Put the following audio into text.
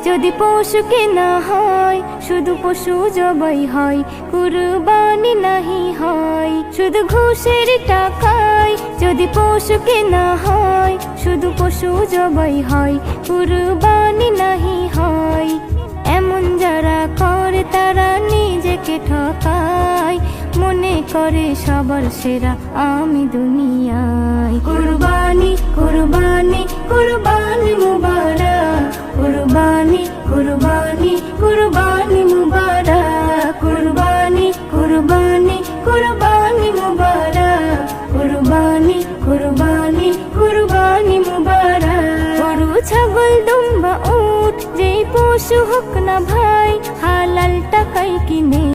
যদি পশু কেনা হয় শুধু পশু জবাই হয়, কুরবানি নাহি হয়। শুধু ঘুষের টাকায় যদি পশু কেনা হয়, শুধু পশু জবাই হয়, কুরবানি নাহি হয়। এমন যারা করে তারা নিজেকে ঠকায়, মনে করে সবার সেরা আমি দুনিয়ায়। কুরবানি কুরবানি কুরবানি মুবারক, কুরবানি কুরবানি কুরবানি মুবারক, কুরবানি কুরবানি কুরবানি মুবারক, কুরবানি কুরবানি কুরবানি মুবারক। গরু ছাগল দুম্বা উট যেই পশু হোক না ভাই, হালাল টাকায় কিনে